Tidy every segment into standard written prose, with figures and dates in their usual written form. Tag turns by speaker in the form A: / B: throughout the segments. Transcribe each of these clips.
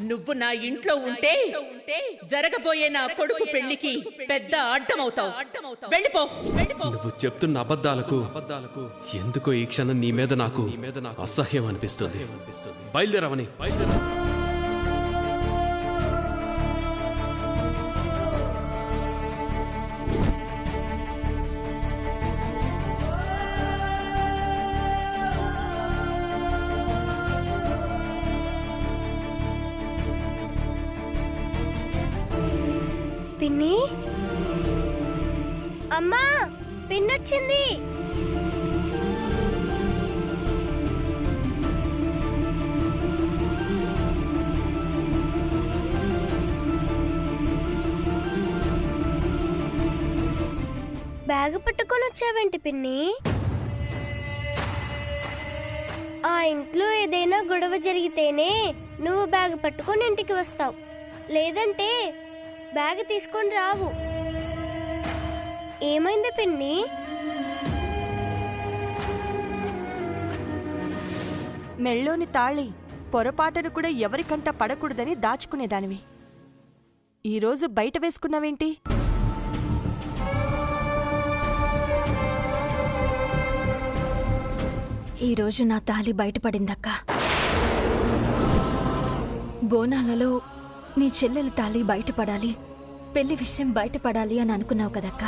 A: నువ్వు నా ఇంట్లో ఉంటే జరగబోయే నా కొడుకు పెళ్లికి పెద్ద అడ్డమవుతావు. వెళ్ళిపో.
B: నువ్వు చెప్తున్న అబద్ధాలకు ఎందుకో ఈ క్షణం నీ మీద నాకు అసహ్యం అనిపిస్తుంది. బయలుదేరవని.
C: పిన్ని, అమ్మా, పిన్నొచ్చింది. బ్యాగ్ పట్టుకొని వచ్చావేంటి పిన్ని? ఆ ఇంట్లో ఏదైనా గొడవ జరిగితేనే నువ్వు బ్యాగ్ పట్టుకొని ఇంటికి వస్తావు, లేదంటే బ్యాగ్ తీసుకొని రావు. ఏమైంది పిన్ని?
D: మెళ్ళోని తాళి పొరపాటును కూడా ఎవరికంట పడకూడదని దాచుకునేదానివి. ఈరోజు బయట వేసుకున్నావేంటి?
E: ఈరోజు నా తాళి బయటపడిందక్క. బోనాలలో నీ చెల్లెల తాళి బయటపడాలి, పెళ్లి విషయం బయటపడాలి అని అనుకున్నావు కదక్క.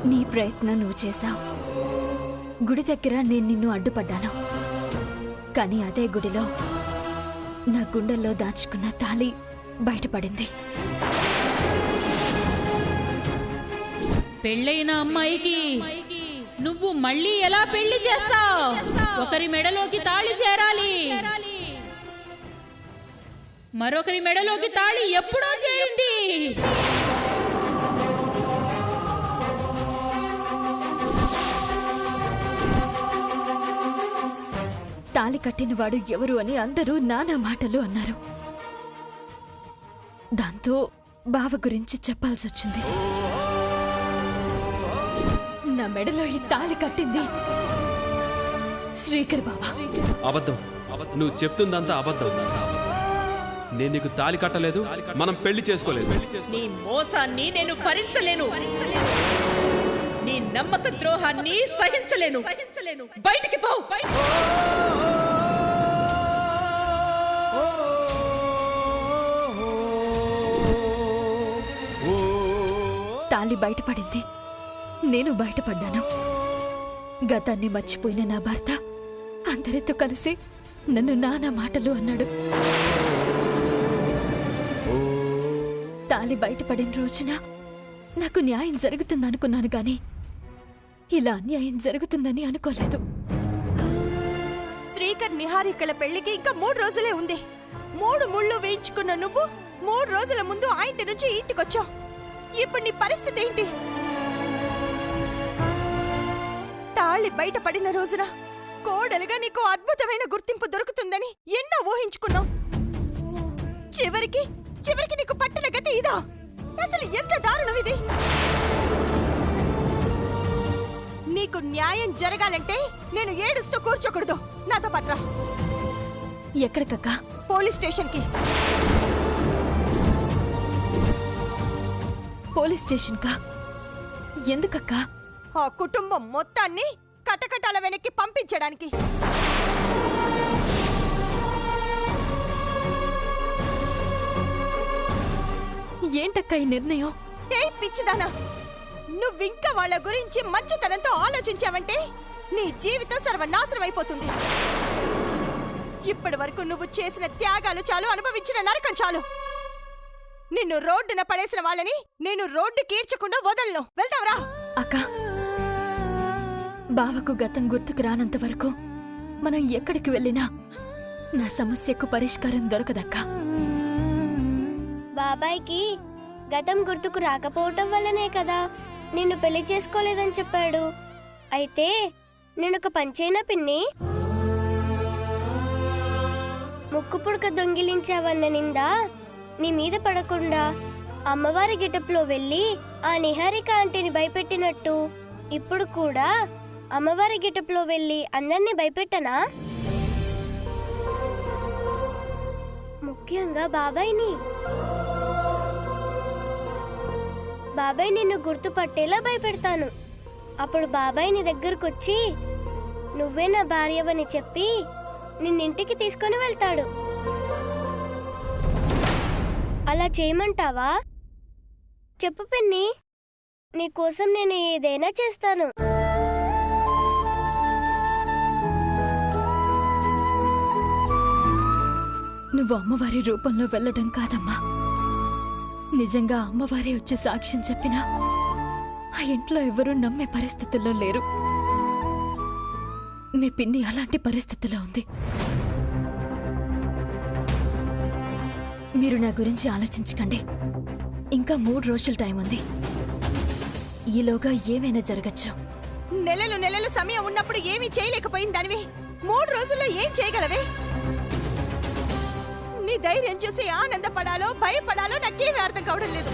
E: నీ ప్రయత్నం నువ్వు చేశావు. గుడి దగ్గర నేను నిన్ను అడ్డుపడ్డాను, కానీ అదే గుడిలో నా గుండెల్లో దాచుకున్న తాళి బయటపడింది.
F: పెళ్ళైన అమ్మాయికి నువ్వు మళ్ళీ ఎలా పెళ్లి చేస్తావు? ఒకరి మెడలోకి తాళి చేరాలి, మరొకరి మెడలోకి తాళి ఎప్పుడో చేరింది.
E: తాళి కట్టినవాడు ఎవరు అని అందరూ నానా మాటలు అన్నారు. దాంతో బావ గురించి చెప్పాల్సొచ్చింది. నా మెడలో ఈ తాళి కట్టింది శ్రీకర్ బావ.
B: అబద్ధం. నువ్వు చెప్తుందంతా అబద్ధం. నేను నీకు తాళి కట్టలేదు, మనం పెళ్లి చేసుకోలేదు.
A: నీ మోసాన్ని నేను భరించలేను, నీ నమ్మక ద్రోహాన్ని సహించలేను. బయటికి పో.
E: తాళి బయటపడింది, నేను బయటపడ్డాను. గతాన్ని మర్చిపోయిన నా భర్త అందరితో కలిసి నన్ను నానా మాటలు అన్నాడు. తాళి బయటపడిన రోజున నాకు న్యాయం జరుగుతుందనుకున్నాను గాని ఇలా అన్యాయం జరుగుతుందని అనుకోలేదు.
D: శ్రీకర్ నిహారికల పెళ్లికి ఇంకా 3 రోజులే ఉంది. 3 ముళ్ళు వేయించుకున్న నువ్వు 3 రోజుల ముందు ఆ ఇంటి నుంచి ఇంటికొచ్చావు. ఇప్పుడు నీ పరిస్థితి ఏంటి? తాళి బయటపడిన రోజున కోడలుగా నీకు అద్భుతమైన గుర్తింపు దొరుకుతుందని ఎన్నో ఊహించుకున్నావు. చివరికి నీకు పట్టిన గతి ఇదా? అసలు ఎంత దారుణం ఇది! నీకు న్యాయం జరగాలంటే నేను ఏడుస్తూ కూర్చోకూడదు. నాతో పట్రా.
E: ఎక్కడికక్కా?
D: పోలీస్ స్టేషన్కి.
E: పోలీస్ స్టేషన్ కా? ఎందుకక్కా?
D: ఆ కుటుంబం మొత్తాన్ని కటకటాల వెనక్కి పంపించడానికి.
E: ఏంటక్కా ఈ నిర్ణయం?
D: ఏ పిచ్చిదానా, నువ్వింకా వాళ్ళ గురించి మంచితనంతో ఆలోచించావంటే నీ జీవితం సర్వనాశనం అయిపోతుంది. ఇప్పటి వరకు నువ్వు చేసిన త్యాగాలు చాలు, అనుభవించిన నరకం చాలు. నిన్ను రోడ్డున పడేసిన వాళ్ళని నేను రోడ్డు కీడ్చకుండా వదలను. వెళ్తావురా?
E: అక్క, బావకు గతం గుర్తుకు రానంత వరకు మనం ఎక్కడికి వెళ్ళినా నా సమస్యకు పరిష్కారం దొరకదక్కా.
C: బాబాయ్కి గతం గుర్తుకు రాకపోవటం వల్లనే కదా నిన్ను పెళ్లి చేసుకోలేదని చెప్పాడు. అయితే నేనొక పంచేనా పిన్ని? ముక్కు పుడక దొంగిలించావన్న నింద నీ మీద పడకుండా అమ్మవారి గెటప్లో వెళ్ళి ఆ నిహారిక ఆంటీని భయపెట్టినట్టు ఇప్పుడు కూడా అమ్మవారి గెటప్లో వెళ్ళి అందరినీ భయపెట్టనా? ముఖ్యంగా బాబాయ్ని. బాబాయ్ నిన్ను గుర్తుపట్టేలా భయపెడతాను. అప్పుడు బాబాయ్ నీ దగ్గరకొచ్చి నువ్వే నా భార్యవని చెప్పి నిన్నింటికి తీసుకొని వెళ్తాడు. అలా చేయమంటావా? చెప్పు పిన్ని, నీకోసం నేను ఏదైనా చేస్తాను.
E: నువ్వు అమ్మవారి రూపంలో వెళ్ళడం కాదమ్మా, నిజంగా అమ్మవారి వచ్చే సాక్ష్యం చెప్పినా ఆ ఇంట్లో ఎవరూ నమ్మే పరిస్థితుల్లో లేరు. మీ పిన్ని అలాంటి పరిస్థితిలో ఉంది. మీరు నా గురించి ఆలోచించకండి. ఇంకా 3 రోజుల టైం ఉంది. ఈలోగా ఏమైనా జరగచ్చు.
D: నెలలు సమయం ఉన్నప్పుడు ఏమీ చేయలేకపోయింది దానివి 3 రోజుల్లో ఏం చేయగలవే? నీ ధైర్యం చూసి ఆనందపడాలో భయపడాలో నాకేమీ అర్థం కావడం లేదు.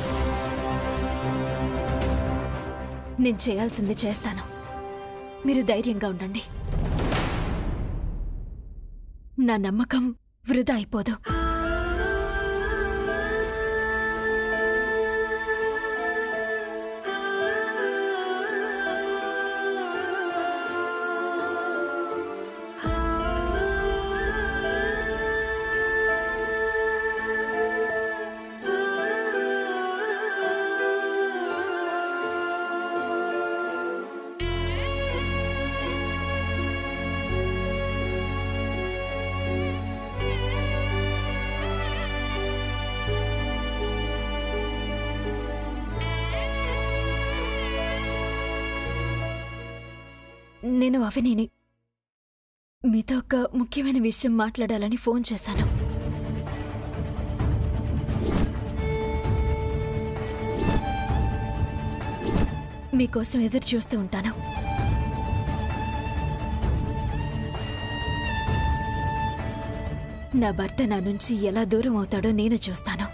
E: నేను చేయాల్సింది చేస్తాను. మీరు ధైర్యంగా ఉండండి. నా నమ్మకం వృధా అయిపోదు. నేను అవినిని. మీతో ఒక ముఖ్యమైన విషయం మాట్లాడాలని ఫోన్ చేశాను. మీకోసం ఎదురు చూస్తూ ఉంటాను. నా భర్త నా నుంచి ఎలా దూరం అవుతాడో నేను చూస్తాను.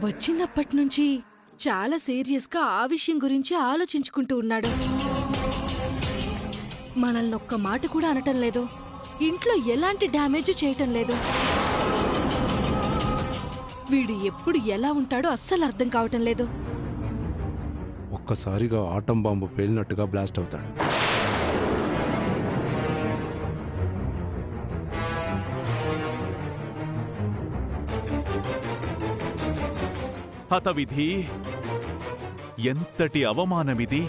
G: వచ్చినప్పటి నుంచి చాలా సీరియస్గా ఆ విషయం గురించి ఆలోచించుకుంటూ ఉన్నాడు. మనల్ని ఒక్క మాట కూడా అనటం లేదు. ఇంట్లో ఎలాంటి డ్యామేజ్ చేయటం లేదు. వీడు ఎప్పుడు ఎలా ఉంటాడో అస్సలు అర్థం కావటం లేదు.
H: ఒక్కసారిగా ఆటం బాంబు పేలినట్టుగా బ్లాస్ట్ అవుతాడు.
I: హతవిధి, ఎంతటి అవమానమిది!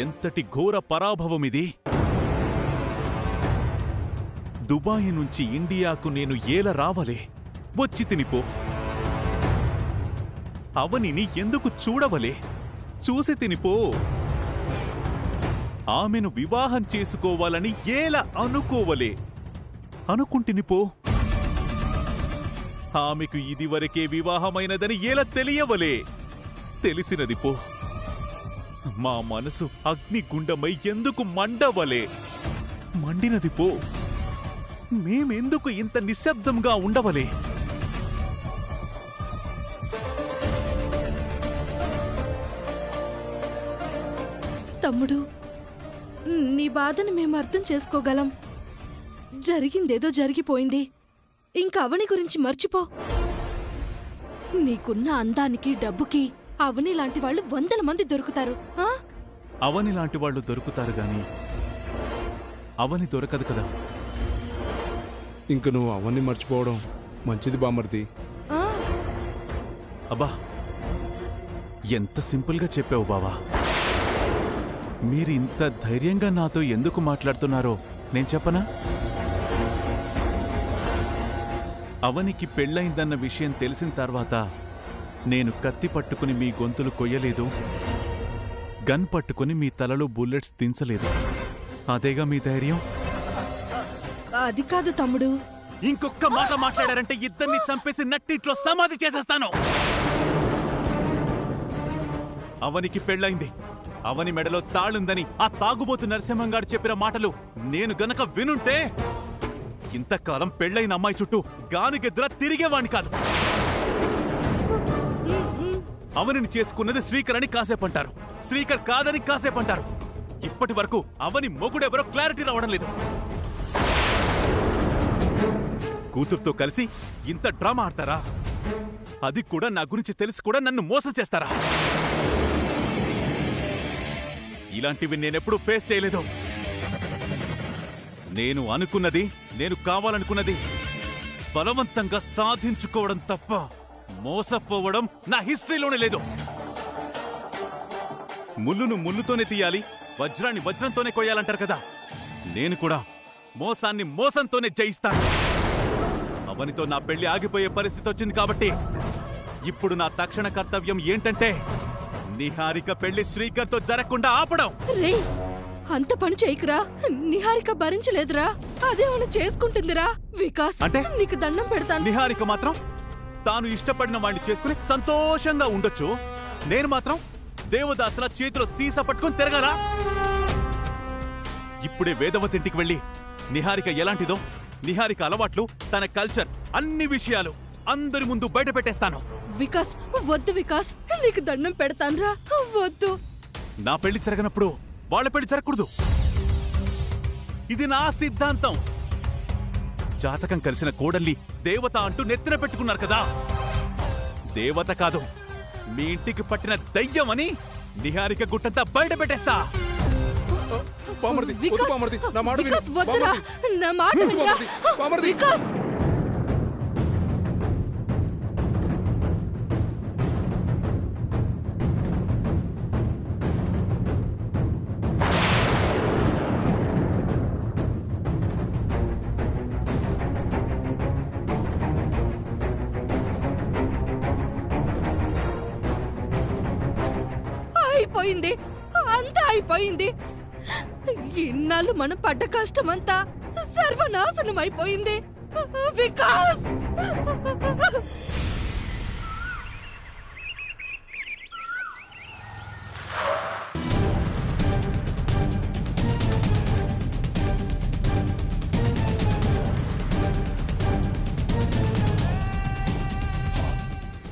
I: ఎంతటి ఘోర పరాభవమిది! దుబాయి నుంచి ఇండియాకు నేను ఏల రావలే, వచ్చి తినిపో. అవనిని ఎందుకు చూడవలే, చూసి తినిపో. ఆమెను వివాహం చేసుకోవాలని ఏల అనుకోవలే, అనుకుంటినిపో. ఆమెకు ఇదివరకే వివాహమైనదని ఏల తెలియవలే, తెలిసినది పో. మా మనసు అగ్నిగుండమై ఎందుకు మండవలే, మండినది పో. మేమెందుకు ఇంత నిశ్శబ్దంగా ఉండవలే?
G: తమ్ముడు, నీ బాధను మేము అర్థం చేసుకోగలం. జరిగిందేదో జరిగిపోయింది. ఇంకా అవని గురించి మర్చిపో. నీకున్న అందానికి డబ్బుకి అవని లాంటి వాళ్ళు 100 మంది దొరుకుతారు.
I: అవని లాంటి వాళ్ళు దొరుకుతారు గాని అవని దొరకదు కదా.
H: ఇంక నువ్వు అవన్నీ మర్చిపోవడం మంచిది బామర్ది.
I: అబ్బా, ఎంత సింపుల్గా చెప్పావు బావా. మీరు ఇంత ధైర్యంగా నాతో ఎందుకు మాట్లాడుతున్నారో నేను చెప్పనా? అవనికి పెళ్ళైందన్న విషయం తెలిసిన తర్వాత నేను కత్తి పట్టుకుని మీ గొంతులు కొయ్యలేదు, గన్ పట్టుకుని మీ తలలో బుల్లెట్స్ దించలేదు. అదేగా మీ ధైర్యం?
G: అది కాదు తమ్ముడు.
I: ఇంకొక్క మాట మాట్లాడారంటే ఇద్దరిని చంపేసి నట్టింట్లో సమాధి చేసేస్తాను. అవనికి పెళ్ళైంది. అవని మెడలో తాళుందని ఆ తాగుబోతు నరసింహంగాడు చెప్పిన మాటలు నేను గనక వినుంటే ఇంతకాలం పెళ్ళైన అమ్మాయి చుట్టూ గానుగెద్దులా తిరిగేవాణ్ణి కాదు. అవనిని చేసుకున్నది శ్రీకర్ అని కాసేపంటారు, శ్రీకర్ కాదని కాసేపంటారు. ఇప్పటి వరకు అవని మొగుడెవరో క్లారిటీ రావడం లేదు. కూతురుతో కలిసి ఇంత డ్రామా ఆడతారా? అది కూడా నా గురించి తెలిసి కూడా నన్ను మోసం చేస్తారా? ఇలాంటివి నేనెప్పుడు ఫేస్ చేయలేదు. నేను అనుకున్నది, నేను కావాలనుకున్నది బలవంతంగా సాధించుకోవడం తప్ప మోసపోవడం నా హిస్టరీలోనే లేదు. ముల్లును ముల్లుతోనే తీయాలి, వజ్రాన్ని వజ్రంతోనే కొయ్యాలంటారు కదా. నేను కూడా మోసాన్ని మోసంతోనే జయిస్తాను. అవనితో నా పెళ్లి ఆగిపోయే పరిస్థితి వచ్చింది కాబట్టి ఇప్పుడు నా తక్షణ కర్తవ్యం ఏంటంటే నిహారిక పెళ్లి శ్రీకర్తో జరగకుండా ఆపడం.
G: రే, అంత పని చేయకురా. నిహారిక భరించలేదురా, అదేమన్నా చేసుకుంటుందిరా. వికాస్
I: అంటే?
G: నీకు దండం పెడతాను.
I: నిహారిక మాత్రం తాను ఇష్టపడిన వాడిని చేసుకుని సంతోషంగా ఉండొచ్చు, నేను మాత్రం దేవదాసుల చేతిలో సీసా పట్టుకుని తిరగాలా? ఇప్పుడే వేదవతింటికి వెళ్ళి నిహారిక ఎలాంటిదో, నిహారిక అలవాట్లు, తన కల్చర్, అన్ని విషయాలు అందరి ముందు బయట పెట్టేస్తాను.
G: వికాస్ వద్దు వికాస్, నీకు దండం పెడతానురా, వద్దు.
I: నా పెళ్లి జరగనప్పుడు వాళ్ళ పెళ్లి జరగకూడదు. ఇది నా సిద్ధాంతం. జాతకం కలిసిన కోడల్ని దేవత అంటూ నెత్తిన పెట్టుకున్నారు కదా. దేవత కాదు, మీ ఇంటికి పట్టిన దయ్యం అని నిహారిక గుట్టంతా బయట పెట్టేస్తా.
H: బామర్ది, వద్దు బామర్ది, నా మాట విను.
G: వికాస్ వద్దురా, నా మాట వినరా.
H: బామర్ది.
G: వికాస్ అయిపోయింది, అంతా అయిపోయింది. ఇన్నాళ్ళు మనం పడ్డ కష్టమంతా సర్వనాశనం అయిపోయింది. వికాస్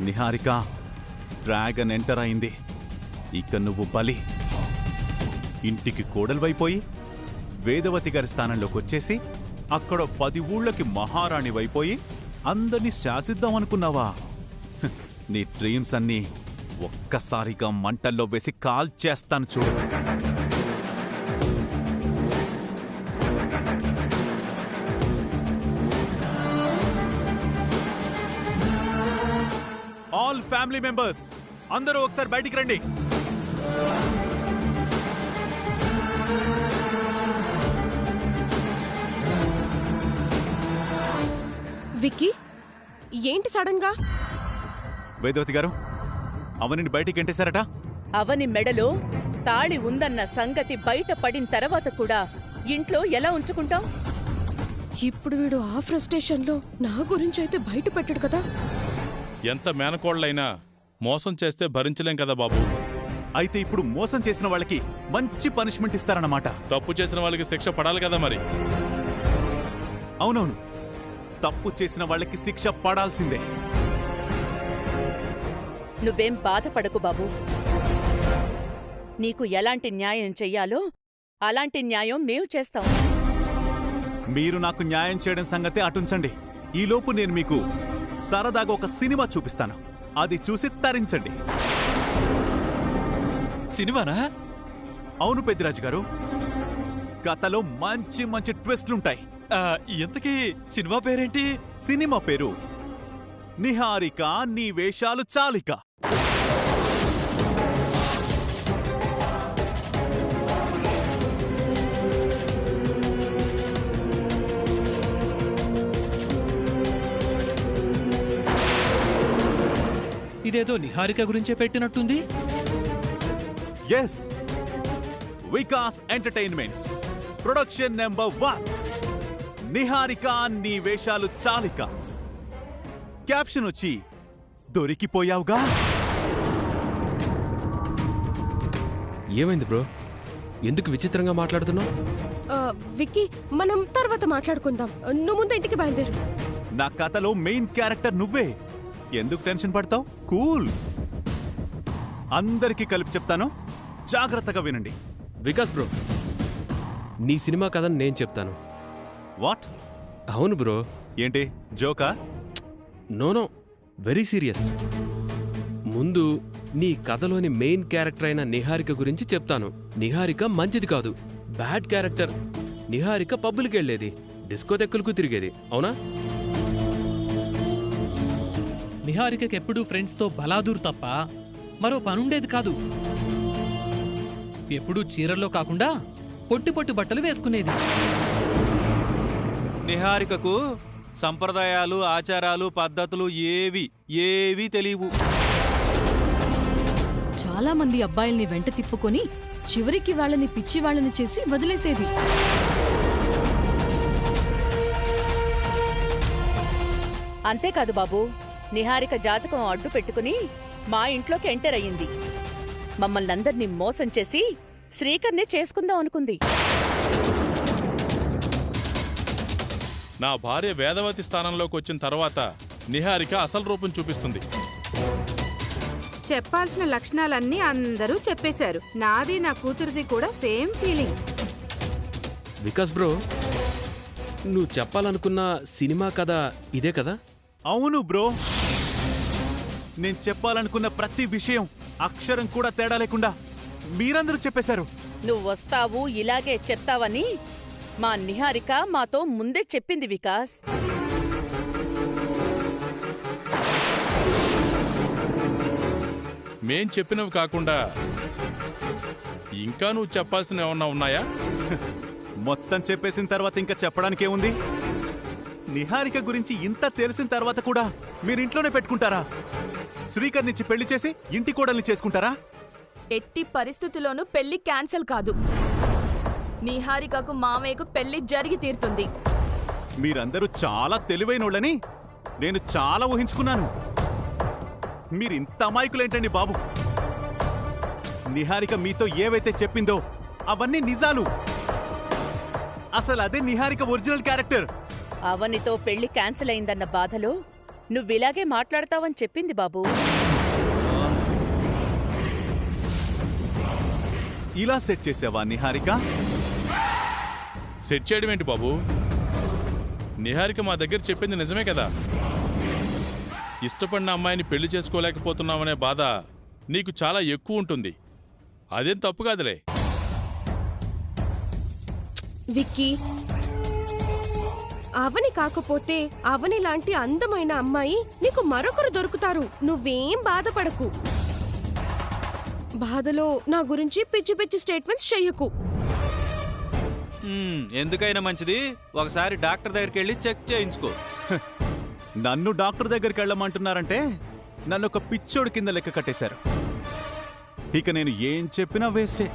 I: నిహారిక, డ్రాగన్ ఎంటర్ అయింది. ఇక నువ్వు బలి. ఇంటికి కోడలువైపోయి వేదవతి గారి స్థానంలోకి వచ్చేసి అక్కడ 10 ఊళ్ళకి మహారాణి వైపోయి అందరినీ శాసిద్దామనుకున్నావా? నీ డ్రీమ్స్ అన్నీ ఒక్కసారిగా మంటల్లో వేసి కాల్ చేస్తాను చూడు. ఆల్ ఫ్యామిలీ మెంబర్స్ అందరూ ఒకసారి బయటికి రండి.
J: విక్కీ, ఏంటి సడన్ గా?
I: వేదవతి గారు, అవనిని బయటికి ఎంటేశారట.
A: అవని మెడలో తాళి ఉందన్న సంగతి బయట పడిన తర్వాత కూడా ఇంట్లో ఎలా ఉంచుకుంటాం?
J: ఇప్పుడు వీడు ఆ ఫ్రస్ట్రేషన్ లో నా గురించి అయితే బయట పెట్టడు కదా.
K: ఎంత మేనకోళ్ళైనా మోసం చేస్తే భరించలేం కదా బాబు.
I: అయితే ఇప్పుడు మోసం చేసిన వాళ్ళకి మంచి పనిష్మెంట్ ఇస్తారన్నమాట.
K: తప్పు చేసిన వాళ్ళకి శిక్ష పడాలి కదా మరి.
I: అవునవును, తప్పు చేసిన వాళ్ళకి శిక్ష పడాల్సిందే.
A: నువ్వేం బాధపడకు బాబు. నీకు ఎలాంటి న్యాయం చెయ్యాలో అలాంటి న్యాయం మేము చేస్తాం.
I: మీరు నాకు న్యాయం చేయడం సంగతే అటుంచండి. ఈలోపు నేను మీకు సరదాగా ఒక సినిమా చూపిస్తాను, అది చూసి తరించండి.
B: సినిమానా?
I: అవును పెద్దిరాజు గారు, కథలో మంచి మంచి ట్విస్ట్లుంటాయి.
B: ఇంతకీ సినిమా పేరేంటి?
I: సినిమా పేరు నిహారిక నీ వేషాలు చాలిక.
B: ఇదేదో నిహారిక గురించే పెట్టినట్టుంది.
I: Yes, Vikas entertainments production number 1, Niharika నీ వేషాలు చాలిక. క్యాప్షన్ వచ్చి దొరికిపోయావుగా.
B: ఏమైంది బ్రో? ఎందుకు విచిత్రంగా మాట్లాడుతున్నావు?
J: విక్కీ, మనం తర్వాత మాట్లాడుకుందాం. నువ్వు ముందు ఇంటికి బయలుదేరు.
I: నా కథలో మెయిన్ క్యారెక్టర్ నువ్వే. ఎందుకు టెన్షన్ పడతావు? కూల్. అందరికీ కలిపి చెప్తాను, జాగ్రత్తగా వినండి.
B: వికాస్ బ్రో, నీ సినిమా కథని నేను చెప్తాను.
I: వాట్?
B: అవును బ్రో.
I: ఏంటి జోకా?
B: No, very serious. ముందు నీ కథలోని మెయిన్ క్యారెక్టర్ అయిన నిహారిక గురించి చెప్తాను. నిహారిక మంచిది కాదు, బ్యాడ్ క్యారెక్టర్. నిహారిక పబ్బులకి వెళ్ళేది, డిస్కోటెక్కులకు తిరిగేది, అవునా?
L: నిహారికకి ఎప్పుడూ ఫ్రెండ్స్తో బలాదూర్ తప్ప మరో పనుండేది కాదు. ఎప్పుడూ చీరల్లో కాకుండా పొట్టి పొట్టి బట్టలు వేసుకునేది.
M: నిహారికకు సంప్రదాయాలు, ఆచారాలు, పద్ధతులు ఏవీ తెలియవు.
N: చాలా మంది అబ్బాయిల్ని వెంట తిప్పుకొని చివరికి వాళ్ళని పిచ్చి వాళ్ళని చేసి వదిలేసేది.
A: అంతేకాదు బాబు, నిహారిక జాతకం అడ్డు పెట్టుకుని మా ఇంట్లోకి ఎంటర్ అయ్యింది. మమ్మల్ని అందర్నీ మోసం చేసి శ్రీకర్నే చేసుకుందాం అనుకుంది.
K: నా భార్య వేదవతి స్థానంలోకి వచ్చిన తర్వాత నిహారిక అసలు రూపం చూపిస్తుంది.
O: చెప్పాల్సిన లక్షణాలన్నీ అందరూ చెప్పేశారు. నాది నా కూతురిది కూడా సేమ్ ఫీలింగ్.
B: వికాస్ బ్రో, నువ్వు చెప్పాలనుకున్న సినిమా కథ ఇదే కదా?
I: అవును బ్రో, నేను చెప్పాలనుకున్న ప్రతి విషయం అక్షరం కూడా తేడా లేకుండా మీరందరూ చెప్పేశారు.
A: నువ్వు వస్తావు, ఇలాగే చెప్తావని మా నిహారిక మాతో ముందే చెప్పింది వికాస్.
K: మేం చెప్పినవి కాకుండా ఇంకా నువ్వు చెప్పాల్సిన ఏమన్నా ఉన్నాయా?
I: మొత్తం చెప్పేసిన తర్వాత ఇంకా చెప్పడానికేముంది? నిహారిక గురించి ఇంత తెలిసిన తర్వాత కూడా మీరింట్లోనే పెట్టుకుంటారా? శ్రీకర్ నుంచి పెళ్లి చేసి ఇంటి కోడల్ని చేసుకుంటారా?
E: ఎట్టి పరిస్థితుల్లోనూ పెళ్లి క్యాన్సిల్ కాదు. నిహారికకు మామయ్యకు పెళ్లి జరిగి తీరుతుంది.
I: మీరందరూ చాలా తెలివైనోళ్ళని నేను చాలా ఊహించుకున్నాను. మీరింత అమాయకులేంటండి బాబు? నిహారిక మీతో ఏవైతే చెప్పిందో అవన్నీ నిజాలు. అసలు అదే నిహారిక ఒరిజినల్ క్యారెక్టర్.
A: అవనితో పెళ్లి క్యాన్సిల్ అయిందన్న బాధలో నువ్విలాగే మాట్లాడతావని చెప్పింది బాబు.
I: ఇలా సెట్ చేసావా నిహారిక?
K: సెట్ చేయడం ఏంటి బాబు? నిహారిక మా దగ్గర చెప్పింది నిజమే కదా. ఇష్టపడిన అమ్మాయిని పెళ్లి చేసుకోలేకపోతున్నామనే బాధ నీకు చాలా ఎక్కువ ఉంటుంది. అదేం తప్పు కాదులే.
J: విక్కీ, అవని కాకపోతే అవని లాంటి అందమైన అమ్మాయి నీకు మరొకరు దొరుకుతారు. నువ్వేం బాధపడకు. బాధలో నా గురించి పిచ్చి పిచ్చి స్టేట్మెంట్స్ చెయ్యకు.
M: ఎందుకైనా మంచిది ఒకసారి డాక్టర్ దగ్గరికి వెళ్ళి చెక్ చేయించుకో.
I: నన్ను డాక్టర్ దగ్గరికి వెళ్ళమంటున్నారంటే నన్ను ఒక పిచ్చోడు కింద లెక్క కట్టేశారు. ఇక నేను ఏం చెప్పినా వేస్టే.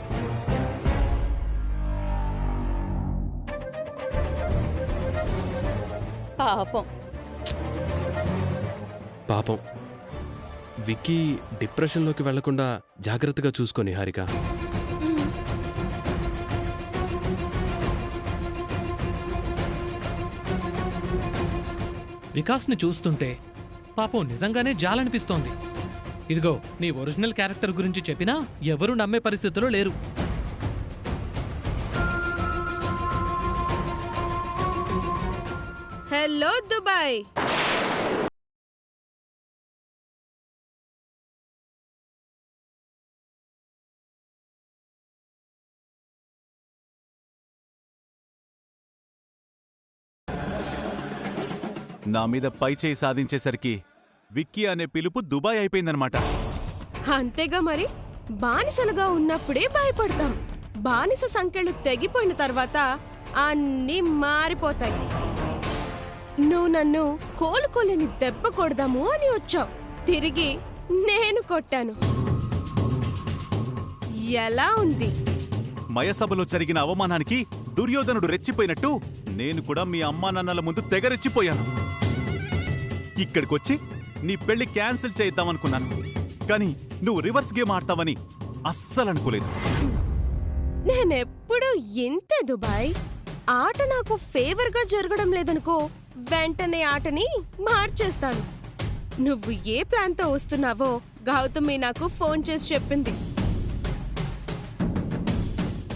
B: పాపం విక్కీ డిప్రెషన్లోకి వెళ్లకుండా జాగ్రత్తగా చూసుకో నిహారిక.
L: వికాస్ని చూస్తుంటే పాపం నిజంగానే జాలనిపిస్తోంది. ఇదిగో నీ ఒరిజినల్ క్యారెక్టర్ గురించి చెప్పినా ఎవరూ నమ్మే పరిస్థితిలో లేరు.
J: Hello Dubai.
I: నా మీద పై చేయి సాధించేసరికి విక్కీ అనే పిలుపు దుబాయ్ అయిపోయిందనమాట.
J: అంతేగా మరి. బానిసలుగా ఉన్నప్పుడే భయపడతాం. బానిస సంఖ్యలు తెగిపోయిన తర్వాత అన్నీ మారిపోతాయి. నువ్వు నన్ను కోలుకోలేని దెబ్బ కొడదాము అని వచ్చావు. తిరిగి నేను కొట్టాను. ఎలా ఉంది?
I: మయసభలో జరిగిన అవమానానికి దుర్యోధనుడు రెచ్చిపోయినట్టు నేను కూడా మీ అమ్మా నాన్నల ముందు తెగ రెచ్చిపోయాను. ఇక్కడికొచ్చి నీ పెళ్లి క్యాన్సిల్ చేద్దామనుకున్నాను. కానీ నువ్వు రివర్స్ గేమ్ ఆడతావని అస్సలు అనుకోలేదు.
J: నేనెప్పుడు ఇంతే దుబాయ్. ఆట నాకు ఫేవర్ గా జరగడం లేదనుకో, వెంటనే ఆటని మార్చేస్తాను. నువ్వు ఏ ప్లాన్ తో వస్తున్నావో గౌతమి నాకు ఫోన్ చేసి చెప్పింది.